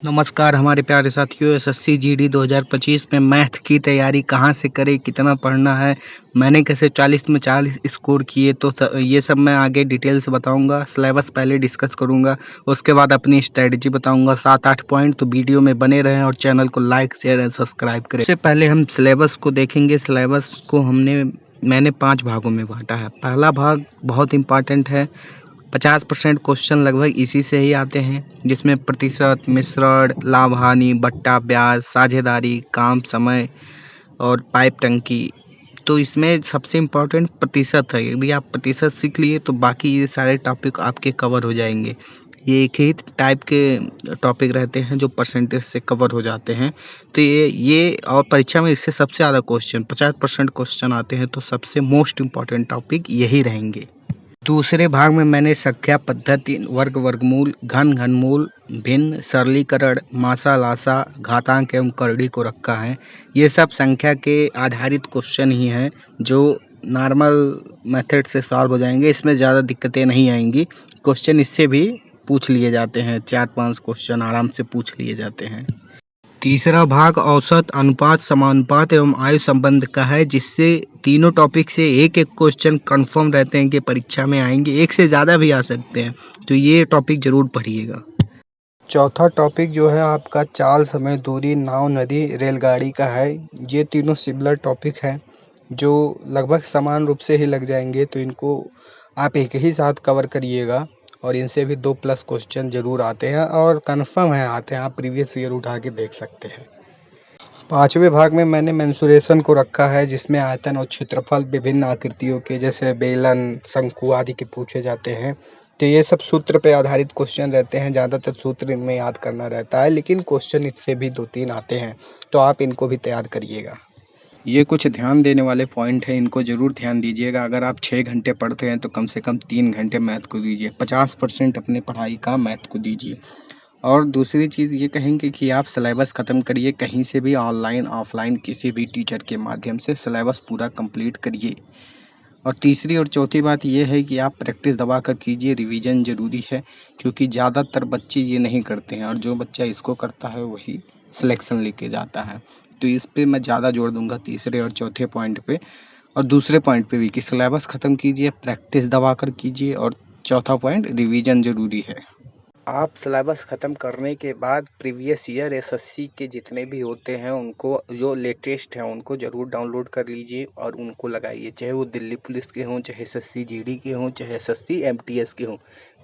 नमस्कार हमारे प्यारे साथियों। एसएससी जीडी 2025 में मैथ की तैयारी कहाँ से करें, कितना पढ़ना है, मैंने कैसे 40 में 40 स्कोर किए, तो ये सब मैं आगे डिटेल से बताऊंगा। सिलेबस पहले डिस्कस करूंगा, उसके बाद अपनी स्ट्रेटजी बताऊंगा। 7-8 पॉइंट, तो वीडियो में बने रहें और चैनल को लाइक शेयर एंड सब्सक्राइब करें। इससे पहले हम सिलेबस को देखेंगे। सिलेबस को मैंने 5 भागों में बांटा है। पहला भाग बहुत इंपॉर्टेंट है। 50% क्वेश्चन लगभग इसी से ही आते हैं, जिसमें प्रतिशत, मिश्रण, लाभ हानि, बट्टा ब्याज, साझेदारी, काम समय और पाइप टंकी। तो इसमें सबसे इम्पोर्टेंट प्रतिशत है। यदि आप प्रतिशत सीख लिए तो बाकी ये सारे टॉपिक आपके कवर हो जाएंगे। ये एक ही टाइप के टॉपिक रहते हैं जो परसेंटेज से कवर हो जाते हैं। तो ये और परीक्षा में इससे सबसे ज़्यादा क्वेश्चन 50% क्वेश्चन आते हैं, तो सबसे मोस्ट इम्पॉर्टेंट टॉपिक यही रहेंगे। दूसरे भाग में मैंने संख्या पद्धति, वर्ग वर्गमूल, घन घनमूल, भिन्न, सरलीकरण, मासा लासा, घातांक एवं करड़ी को रखा है। ये सब संख्या के आधारित क्वेश्चन ही हैं जो नॉर्मल मेथड से सॉल्व हो जाएंगे। इसमें ज़्यादा दिक्कतें नहीं आएंगी। क्वेश्चन इससे भी पूछ लिए जाते हैं, 4-5 क्वेश्चन आराम से पूछ लिए जाते हैं। तीसरा भाग औसत, अनुपात, समानुपात एवं आयु संबंध का है, जिससे तीनों टॉपिक से एक एक क्वेश्चन कंफर्म रहते हैं कि परीक्षा में आएंगे। एक से ज़्यादा भी आ सकते हैं, तो ये टॉपिक जरूर पढ़िएगा। चौथा टॉपिक जो है आपका चाल, समय, दूरी, नाव, नदी, रेलगाड़ी का है। ये तीनों सिमिलर टॉपिक हैं जो लगभग समान रूप से ही लग जाएंगे, तो इनको आप एक ही साथ कवर करिएगा। और इनसे भी 2+ क्वेश्चन जरूर आते हैं और कंफर्म है आते हैं, आप प्रीवियस ईयर उठा के देख सकते हैं। पांचवें भाग में मैंने मेंसुरेशन को रखा है, जिसमें आयतन और क्षेत्रफल विभिन्न आकृतियों के, जैसे बेलन, शंकु आदि के पूछे जाते हैं। तो ये सब सूत्र पे आधारित क्वेश्चन रहते हैं। ज़्यादातर सूत्र इनमें याद करना रहता है, लेकिन क्वेश्चन इससे भी 2-3 आते हैं, तो आप इनको भी तैयार करिएगा। ये कुछ ध्यान देने वाले पॉइंट हैं, इनको ज़रूर ध्यान दीजिएगा। अगर आप 6 घंटे पढ़ते हैं तो कम से कम 3 घंटे मैथ को दीजिए। 50% अपने पढ़ाई का मैथ को दीजिए। और दूसरी चीज़ ये कहेंगे कि आप सिलेबस ख़त्म करिए, कहीं से भी ऑनलाइन ऑफलाइन किसी भी टीचर के माध्यम से सिलेबस पूरा कंप्लीट करिए। और तीसरी और चौथी बात ये है कि आप प्रैक्टिस दबा कर कीजिए। रिवीजन ज़रूरी है, क्योंकि ज़्यादातर बच्चे ये नहीं करते हैं, और जो बच्चा इसको करता है वही सिलेक्शन लेके जाता है। तो इस पे मैं ज़्यादा जोर दूंगा, तीसरे और चौथे पॉइंट पे। और दूसरे पॉइंट पे भी कि सिलेबस ख़त्म कीजिए, प्रैक्टिस दबा कर कीजिए, और चौथा पॉइंट रिवीजन ज़रूरी है। आप सिलेबस ख़त्म करने के बाद प्रीवियस ईयर एसएससी के जितने भी होते हैं उनको, जो लेटेस्ट हैं उनको ज़रूर डाउनलोड कर लीजिए और उनको लगाइए। चाहे वो दिल्ली पुलिस के हों, चाहे एसएससी जीडी के हों, चाहे एसएससी एमटीएस के हों।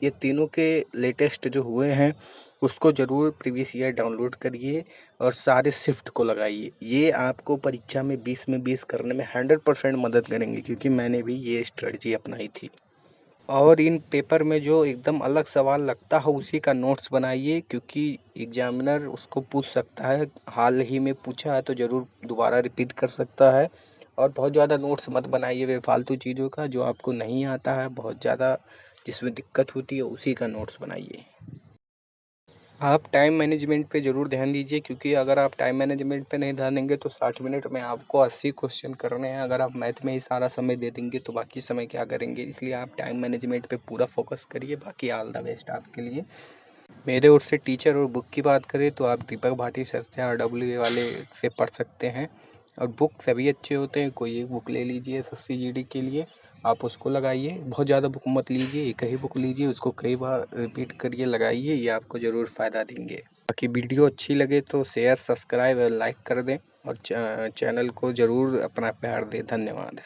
ये तीनों के लेटेस्ट जो हुए हैं उसको ज़रूर प्रीवियस ईयर डाउनलोड करिए और सारे शिफ्ट को लगाइए। ये आपको परीक्षा में 20 में 20 करने में 100% मदद करेंगे, क्योंकि मैंने भी ये स्ट्रेटजी अपनाई थी। और इन पेपर में जो एकदम अलग सवाल लगता है उसी का नोट्स बनाइए, क्योंकि एग्जामिनर उसको पूछ सकता है। हाल ही में पूछा है तो ज़रूर दोबारा रिपीट कर सकता है। और बहुत ज़्यादा नोट्स मत बनाइए बेफालतू चीज़ों का, जो आपको नहीं आता है बहुत ज़्यादा, जिसमें दिक्कत होती है उसी का नोट्स बनाइए। आप टाइम मैनेजमेंट पे ज़रूर ध्यान दीजिए, क्योंकि अगर आप टाइम मैनेजमेंट पे नहीं ध्यान देंगे तो 60 मिनट में आपको 80 क्वेश्चन करने हैं। अगर आप मैथ में ही सारा समय दे देंगे तो बाकी समय क्या करेंगे। इसलिए आप टाइम मैनेजमेंट पे पूरा फोकस करिए। बाकी ऑल द बेस्ट आपके लिए। मेरे ओर से टीचर और बुक की बात करें तो आप दीपक भाटी सर से RWA वाले से पढ़ सकते हैं। और बुक सभी अच्छे होते हैं, कोई एक बुक ले लीजिए एसएससी जीडी के लिए, आप उसको लगाइए। बहुत ज़्यादा बुक मत लीजिए, एक ही बुक लीजिए, उसको कई बार रिपीट करिए, लगाइए, ये आपको ज़रूर फ़ायदा देंगे। बाकी वीडियो अच्छी लगे तो शेयर, सब्सक्राइब और लाइक कर दें, और चैनल को ज़रूर अपना प्यार दें। धन्यवाद।